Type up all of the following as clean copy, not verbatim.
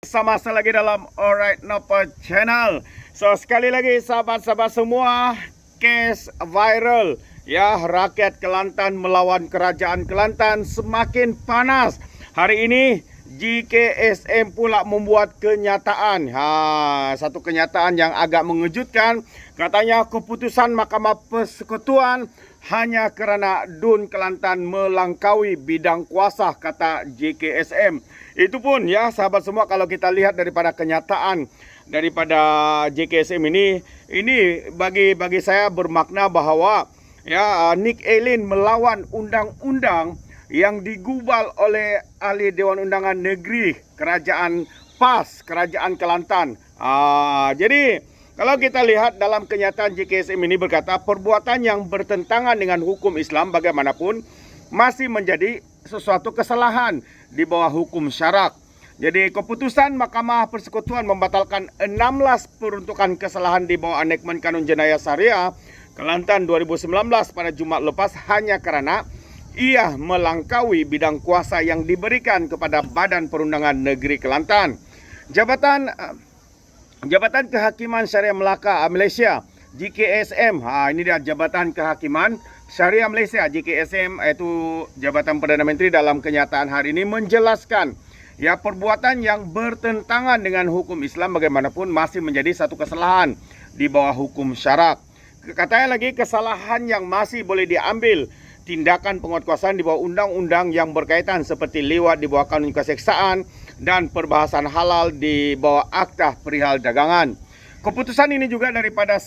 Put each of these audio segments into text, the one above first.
Sama saya lagi dalam Alright Napa Channel. So sekali lagi sahabat-sahabat semua, kes viral ya, rakyat Kelantan melawan kerajaan Kelantan semakin panas. Hari ini JKSM pula membuat kenyataan. Satu kenyataan yang agak mengejutkan. Katanya keputusan Mahkamah Persekutuan hanya kerana DUN Kelantan melangkaui bidang kuasa, kata JKSM. Itu pun ya sahabat semua, kalau kita lihat daripada kenyataan daripada JKSM ini bagi saya bermakna bahawa ya Nick Allen melawan undang-undang yang digubal oleh ahli Dewan Undangan Negeri Kerajaan PAS, Kerajaan Kelantan. Jadi kalau kita lihat dalam kenyataan JKSM ini berkata perbuatan yang bertentangan dengan hukum Islam bagaimanapun masih menjadi sesuatu kesalahan di bawah hukum syarak. Jadi keputusan Mahkamah Persekutuan membatalkan 16 peruntukan kesalahan di bawah Anekmen Kanun Jenayah Syariah Kelantan 2019 pada Jumaat lepas hanya kerana ia melangkaui bidang kuasa yang diberikan kepada Badan Perundangan Negeri Kelantan. Jabatan Kehakiman Syariah Melaka Malaysia JKSM. Ini dia Jabatan Kehakiman Syariah Malaysia JKSM, iaitu Jabatan Perdana Menteri, dalam kenyataan hari ini menjelaskan ya perbuatan yang bertentangan dengan hukum Islam bagaimanapun masih menjadi satu kesalahan di bawah hukum syarak. Katanya lagi kesalahan yang masih boleh diambil tindakan penguatkuasaan di bawah undang-undang yang berkaitan seperti liwat di bawah kanun keseksaan dan perbahasan halal di bawah Akta Perihal Dagangan. Keputusan ini juga daripada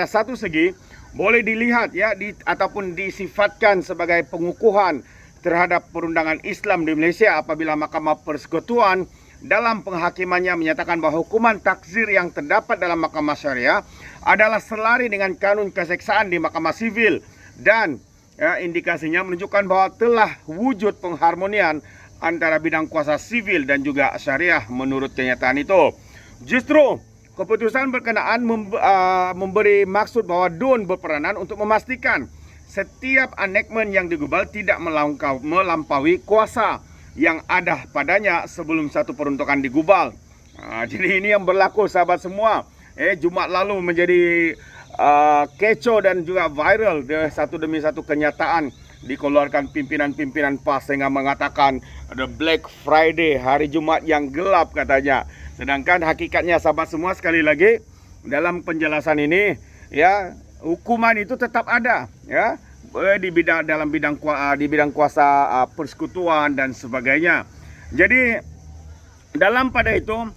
satu segi boleh dilihat ya ataupun disifatkan sebagai pengukuhan terhadap perundangan Islam di Malaysia apabila Mahkamah Persekutuan dalam penghakimannya menyatakan bahawa hukuman takzir yang terdapat dalam Mahkamah Syariah adalah selari dengan kanun keseksaan di Mahkamah Sivil dan indikasinya menunjukkan bahawa telah wujud pengharmonian antara bidang kuasa sivil dan juga syariah menurut kenyataan itu. Justru keputusan berkenaan memberi maksud bahawa DUN berperanan untuk memastikan setiap anekmen yang digubal tidak melampaui kuasa yang ada padanya sebelum satu peruntukan digubal. Jadi ini yang berlaku sahabat semua. Jumaat lalu menjadi kecoh dan juga viral satu demi satu kenyataan dikeluarkan pimpinan-pimpinan PAS sehingga mengatakan ada Black Friday, hari Jumaat yang gelap katanya. Sedangkan hakikatnya sahabat semua, sekali lagi dalam penjelasan ini ya hukuman itu tetap ada ya di bidang kuasa persekutuan dan sebagainya. Jadi dalam pada itu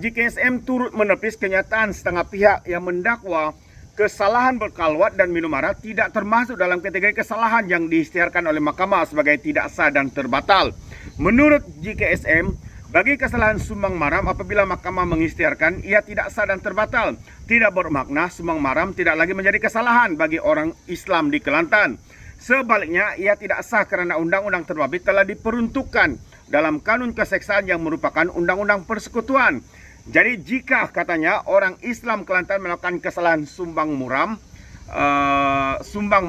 JKSM turut menepis kenyataan setengah pihak yang mendakwa kesalahan berkalwat dan minum arak tidak termasuk dalam kategori kesalahan yang diisytiharkan oleh mahkamah sebagai tidak sah dan terbatal. Menurut JKSM, bagi kesalahan sumbang maram apabila mahkamah mengisytiharkan ia tidak sah dan terbatal, tidak bermakna sumbang maram tidak lagi menjadi kesalahan bagi orang Islam di Kelantan. Sebaliknya, ia tidak sah kerana undang-undang terbabit telah diperuntukkan dalam kanun keseksaan yang merupakan undang-undang persekutuan. Jadi jika katanya orang Islam Kelantan melakukan kesalahan sumbang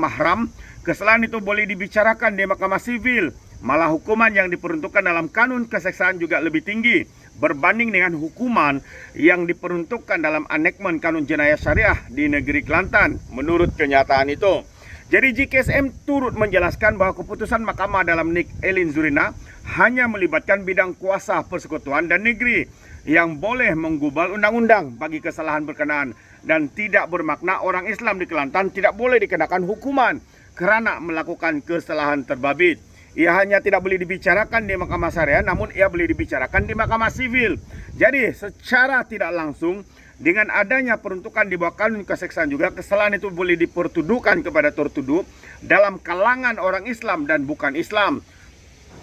mahram, kesalahan itu boleh dibicarakan di Mahkamah Sivil. Malah hukuman yang diperuntukkan dalam kanun keseksaan juga lebih tinggi berbanding dengan hukuman yang diperuntukkan dalam Anekmen Kanun Jenayah Syariah di negeri Kelantan menurut kenyataan itu. Jadi JKSM turut menjelaskan bahawa keputusan mahkamah dalam Nick Allen Zurina hanya melibatkan bidang kuasa persekutuan dan negeri yang boleh menggubal undang-undang bagi kesalahan berkenaan dan tidak bermakna orang Islam di Kelantan tidak boleh dikenakan hukuman kerana melakukan kesalahan terbabit. Ia hanya tidak boleh dibicarakan di Mahkamah Syariah, namun ia boleh dibicarakan di Mahkamah Sivil. Jadi secara tidak langsung dengan adanya peruntukan di bawah kanun keseksaan juga kesalahan itu boleh dipertuduhkan kepada tertuduh dalam kalangan orang Islam dan bukan Islam.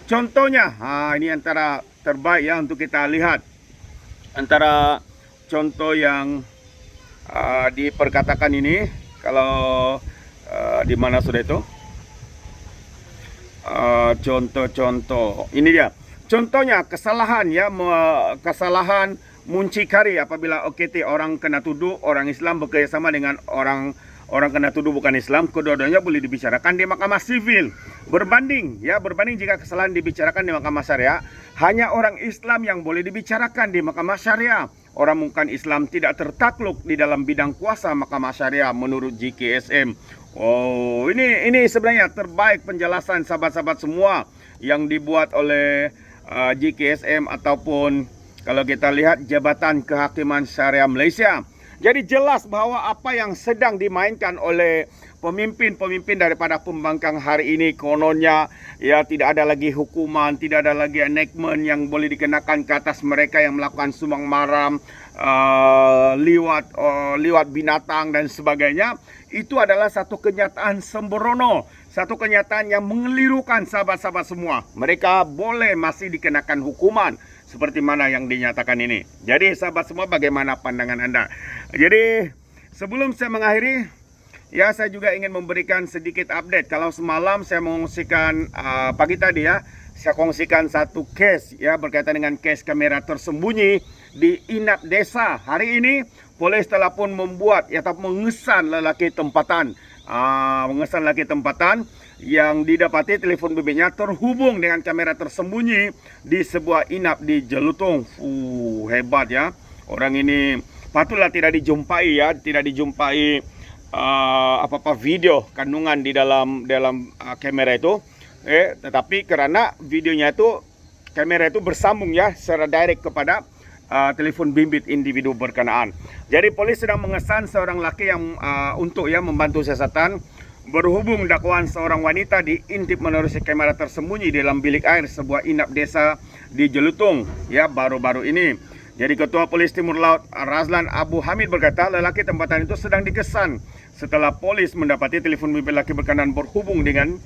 Contohnya, ini antara terbaik ya untuk kita lihat. Antara contoh yang diperkatakan ini, kalau di mana sudah itu? Contoh-contoh ini dia. Contohnya kesalahan ya, kesalahan muncikari apabila OKT orang kena tuduh orang Islam bekerjasama dengan orang orang kena tuduh bukan Islam, kedua-duanya boleh dibicarakan di Mahkamah Sivil. Berbanding jika kesalahan dibicarakan di Mahkamah Syariah, hanya orang Islam yang boleh dibicarakan di Mahkamah Syariah. Orang bukan Islam tidak tertakluk di dalam bidang kuasa Mahkamah Syariah menurut JKSM. Oh, ini sebenarnya terbaik penjelasan sahabat-sahabat semua yang dibuat oleh JKSM ataupun kalau kita lihat Jabatan Kehakiman Syariah Malaysia. Jadi jelas bahwa apa yang sedang dimainkan oleh pemimpin-pemimpin daripada pembangkang hari ini, kononnya ya tidak ada lagi hukuman, tidak ada lagi enactment yang boleh dikenakan ke atas mereka yang melakukan sumbang maram, liwat binatang dan sebagainya. Itu adalah satu kenyataan sembrono, satu kenyataan yang mengelirukan sahabat-sahabat semua. Mereka boleh masih dikenakan hukuman seperti mana yang dinyatakan ini. Jadi sahabat semua, bagaimana pandangan Anda? Jadi sebelum saya mengakhiri, ya saya juga ingin memberikan sedikit update. Kalau semalam saya mengungsikan pagi tadi ya, saya kongsikan satu case ya berkaitan dengan case kamera tersembunyi di Inap Desa. Hari ini polis telah pun membuat atau mengesan lelaki tempatan. Mengesan lelaki tempatan yang didapati telefon bimbitnya terhubung dengan kamera tersembunyi di sebuah inap di Jelutong. Hebat ya. Orang ini patutlah tidak dijumpai ya, tidak dijumpai apa-apa video kandungan di dalam kamera itu. Tetapi karena videonya itu, kamera itu bersambung ya secara direct kepada telepon bimbit individu berkenaan. Jadi polis sedang mengesan seorang lelaki yang untuk ya membantu siasatan berhubung dakwaan seorang wanita diintip menerusi kamera tersembunyi dalam bilik air sebuah inap desa di Jelutong ya baru-baru ini. Jadi Ketua Polis Timur Laut Razlan Abu Hamid berkata lelaki tempatan itu sedang dikesan setelah polis mendapati telepon bimbit lelaki berkenaan berhubung dengan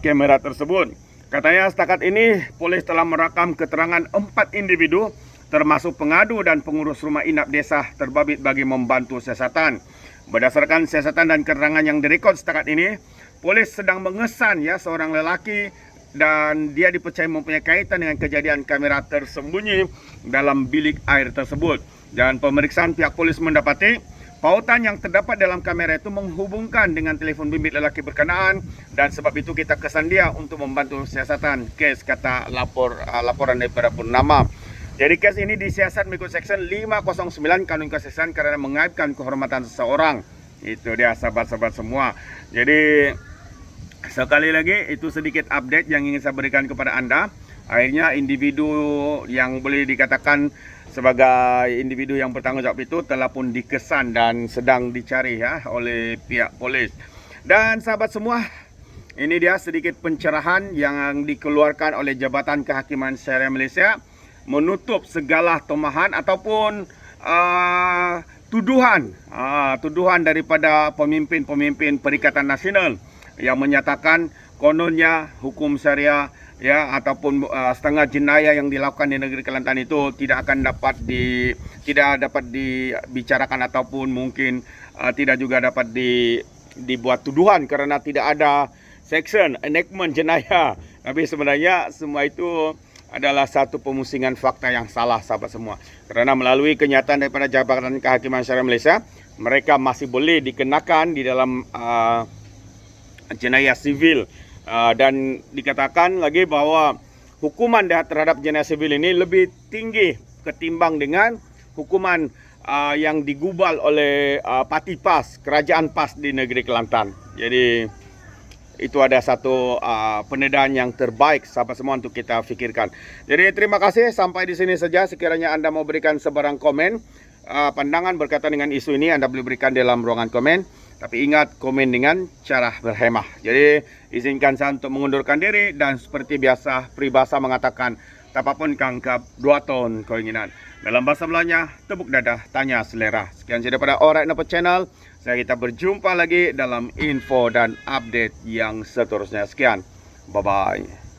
kamera tersebut. Katanya setakat ini polis telah merekam keterangan 4 individu termasuk pengadu dan pengurus rumah inap desa terbabit bagi membantu siasatan. Berdasarkan siasatan dan keterangan yang direkod setakat ini, polis sedang mengesan ya seorang lelaki dan dia dipercayai mempunyai kaitan dengan kejadian kamera tersembunyi dalam bilik air tersebut. Dan pemeriksaan pihak polis mendapati pautan yang terdapat dalam kamera itu menghubungkan dengan telefon bimbit lelaki berkenaan dan sebab itu kita kesan dia untuk membantu siasatan kes, kata laporan daripada Purnama. Jadi kes ini disiasat mengikut Seksyen 509 Kanun Kesiasan karena mengaibkan kehormatan seseorang. Itu dia sahabat-sahabat semua. Jadi sekali lagi itu sedikit update yang ingin saya berikan kepada Anda. Akhirnya individu yang boleh dikatakan sebagai individu yang bertanggung jawab itu telah pun dikesan dan sedang dicari ya oleh pihak polis. Dan sahabat semua, ini dia sedikit pencerahan yang dikeluarkan oleh Jabatan Kehakiman Syariah Malaysia menutup segala tomahan ataupun tuduhan daripada pemimpin-pemimpin Perikatan Nasional yang menyatakan kononnya hukum syariah ya ataupun setengah jenayah yang dilakukan di negeri Kelantan itu tidak dapat dibicarakan ataupun mungkin tidak juga dapat dibuat tuduhan karena tidak ada section enactment jenayah. Tapi sebenarnya semua itu adalah satu pemusingan fakta yang salah sahabat semua. Kerana melalui kenyataan daripada Jabatan Kehakiman Syariah Malaysia, mereka masih boleh dikenakan di dalam jenayah sivil. Dan dikatakan lagi bahawa hukuman terhadap jenayah sivil ini lebih tinggi ketimbang dengan hukuman yang digubal oleh Parti PAS, Kerajaan PAS di negeri Kelantan. Jadi itu ada satu penedaan yang terbaik sahabat semua untuk kita fikirkan. Jadi terima kasih, sampai di sini saja. Sekiranya Anda mau berikan sebarang komen, pandangan berkaitan dengan isu ini, Anda boleh berikan dalam ruangan komen. Tapi ingat, komen dengan cara berhemah. Jadi izinkan saya untuk mengundurkan diri dan seperti biasa peribahasa mengatakan tapapun kangkap 2 ton keinginan. Dalam bahasa Melayunya, tepuk dada, tanya selera. Sekian saja daripada Alright Napa Channel. Kita berjumpa lagi dalam info dan update yang seterusnya. Sekian. Bye-bye.